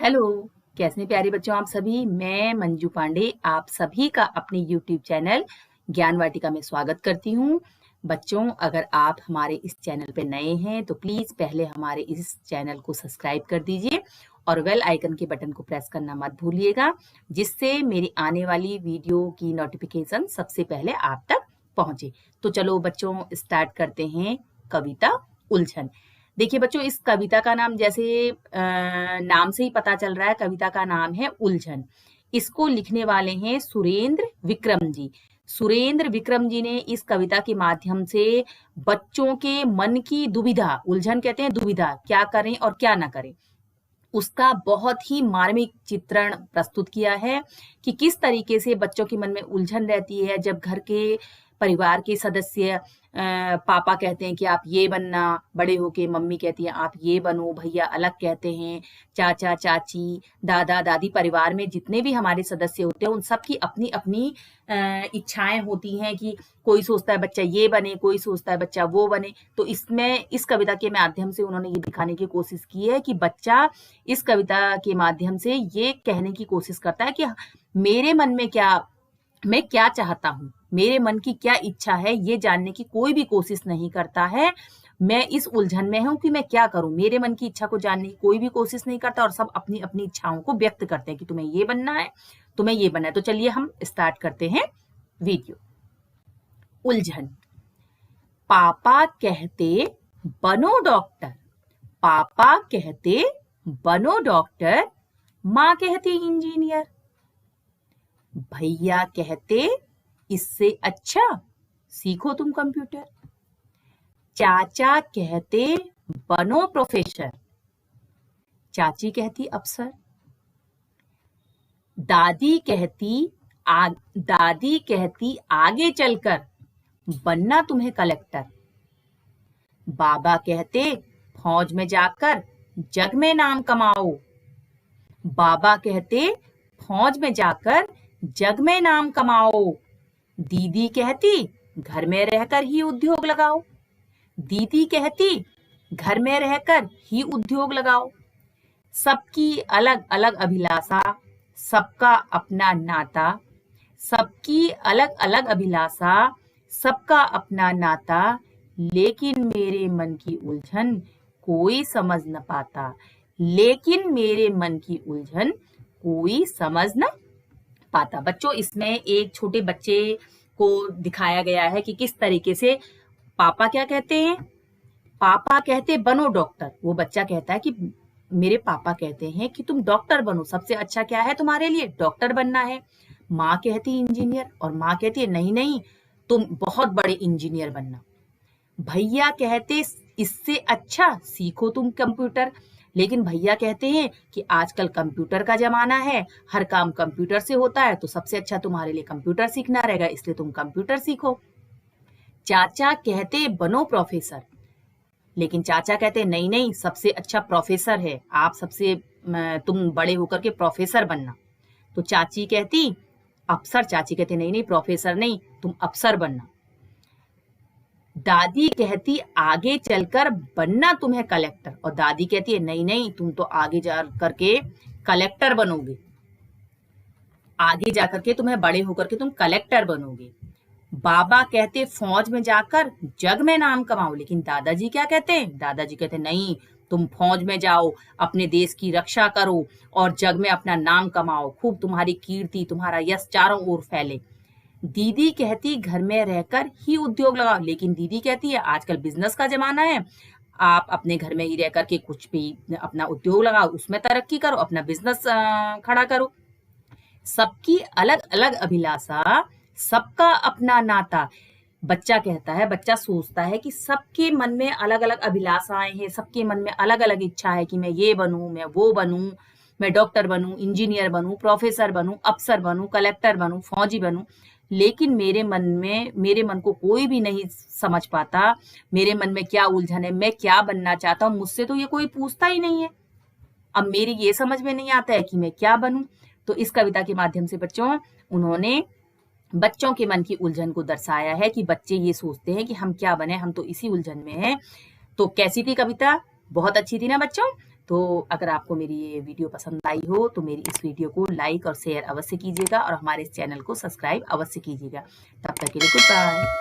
Hello. कैसे हैं प्यारे बच्चों आप सभी। मैं मंजू पांडे आप सभी का अपने YouTube चैनल ज्ञान वाटिका में स्वागत करती हूँ। बच्चों, अगर आप हमारे इस चैनल पे नए हैं तो प्लीज पहले हमारे इस चैनल को सब्सक्राइब कर दीजिए और बेल आइकन के बटन को प्रेस करना मत भूलिएगा, जिससे मेरी आने वाली वीडियो की नोटिफिकेशन सबसे पहले आप तक पहुंचे। तो चलो बच्चों, स्टार्ट करते हैं कविता उलझन। देखिए बच्चों, इस कविता का नाम जैसे नाम से ही पता चल रहा है, कविता का नाम है उलझन। इसको लिखने वाले हैं सुरेंद्र विक्रम जी। सुरेंद्र विक्रम जी ने इस कविता के माध्यम से बच्चों के मन की दुविधा, उलझन कहते हैं दुविधा, क्या करें और क्या ना करें, उसका बहुत ही मार्मिक चित्रण प्रस्तुत किया है कि किस तरीके से बच्चों के मन में उलझन रहती है जब घर के परिवार के सदस्य पापा कहते हैं कि आप ये बनना, बड़े होके मम्मी कहती है आप ये बनो, भैया अलग कहते हैं, चाचा चाची दादा दादी, परिवार में जितने भी हमारे सदस्य होते हैं उन सब की अपनी अपनी इच्छाएं होती हैं कि कोई सोचता है बच्चा ये बने, कोई सोचता है बच्चा वो बने। तो इसमें इस कविता के माध्यम से उन्होंने ये दिखाने की कोशिश की है कि बच्चा इस कविता के माध्यम से ये कहने की कोशिश करता है कि मेरे मन में क्या, मैं क्या चाहता हूँ, मेरे मन की क्या इच्छा है, ये जानने की कोई भी कोशिश नहीं करता है। मैं इस उलझन में हूं कि मैं क्या करूं, मेरे मन की इच्छा को जानने की कोई भी कोशिश नहीं करता और सब अपनी अपनी इच्छाओं को व्यक्त करते हैं कि तुम्हें ये बनना है, तुम्हें ये बनना है। तो चलिए हम स्टार्ट करते हैं वीडियो। उलझन। पापा कहते बनो डॉक्टर, पापा कहते बनो डॉक्टर, माँ कहती इंजीनियर, भैया कहते इससे अच्छा सीखो तुम कंप्यूटर, चाचा कहते बनो प्रोफेसर, चाची कहती अफसर, दादी कहती आगे चलकर बनना तुम्हें कलेक्टर, बाबा कहते फौज में जाकर जग में नाम कमाओ, बाबा कहते फौज में जाकर जग में नाम कमाओ, दीदी कहती घर में रहकर ही उद्योग लगाओ, दीदी कहती घर में रहकर ही उद्योग लगाओ। सबकी अलग अलग अभिलाषा, सबका अपना नाता, सबकी अलग अलग अभिलाषा, सबका अपना नाता, लेकिन मेरे मन की उलझन कोई समझ न पाता, लेकिन मेरे मन की उलझन कोई समझ न पाता। बच्चों, इसमें एक छोटे बच्चे को दिखाया गया है कि किस तरीके से पापा क्या कहते हैं, पापा कहते बनो डॉक्टर। वो बच्चा कहता है कि मेरे पापा कहते हैं कि तुम डॉक्टर बनो, सबसे अच्छा क्या है तुम्हारे लिए, डॉक्टर बनना है। माँ कहती इंजीनियर और माँ कहती है नहीं नहीं, तुम बहुत बड़े इंजीनियर बनना। भैया कहते इससे अच्छा सीखो तुम कंप्यूटर, लेकिन भैया कहते हैं कि आजकल कंप्यूटर का जमाना है, हर काम कंप्यूटर से होता है, तो सबसे अच्छा तुम्हारे लिए कंप्यूटर सीखना रहेगा, इसलिए तुम कंप्यूटर सीखो। चाचा कहते बनो प्रोफेसर, लेकिन चाचा कहते नहीं नहीं, सबसे अच्छा प्रोफेसर है, आप सबसे तुम बड़े होकर के प्रोफेसर बनना। तो चाची कहती अफसर, चाची कहते नहीं नहीं प्रोफेसर नहीं, तुम अफसर बनना। दादी कहती आगे चलकर बनना तुम्हें कलेक्टर, और दादी कहती है नहीं नहीं, तुम तो आगे जा करके कलेक्टर बनोगे, आगे जाकर के तुम्हें बड़े होकर के तुम कलेक्टर बनोगे। बाबा कहते फौज में जाकर जग में नाम कमाओ, लेकिन दादाजी क्या कहते हैं, दादाजी कहते नहीं, तुम फौज में जाओ, अपने देश की रक्षा करो और जग में अपना नाम कमाओ, खूब तुम्हारी कीर्ति, तुम्हारा यश चारों ओर फैले। दीदी कहती घर में रहकर ही उद्योग लगाओ, लेकिन दीदी कहती है आजकल बिजनेस का जमाना है, आप अपने घर में ही रह करके कुछ भी अपना उद्योग लगाओ, उसमें तरक्की करो, अपना बिजनेस खड़ा करो। सबकी अलग अलग अभिलाषा, सबका अपना नाता। बच्चा कहता है, बच्चा सोचता है कि सबके मन में अलग अलग अभिलाषाएं हैं, सबके मन में अलग अलग इच्छा है कि मैं ये बनूं, मैं वो बनूं, मैं डॉक्टर बनूं, इंजीनियर बनूं, प्रोफेसर बनूं, अफसर बनूं, कलेक्टर बनूं, फौजी बनूं, लेकिन मेरे मन को कोई भी नहीं समझ पाता, मेरे मन में क्या उलझन है, मैं क्या बनना चाहता हूँ, मुझसे तो ये कोई पूछता ही नहीं है। अब मेरी ये समझ में नहीं आता है कि मैं क्या बनूं। तो इस कविता के माध्यम से बच्चों, उन्होंने बच्चों के मन की उलझन को दर्शाया है कि बच्चे ये सोचते हैं कि हम क्या बने, हम तो इसी उलझन में हैं। तो कैसी थी कविता, बहुत अच्छी थी ना बच्चों। तो अगर आपको मेरी ये वीडियो पसंद आई हो तो मेरी इस वीडियो को लाइक और शेयर अवश्य कीजिएगा और हमारे इस चैनल को सब्सक्राइब अवश्य कीजिएगा। तब तक के लिए गुड बाय।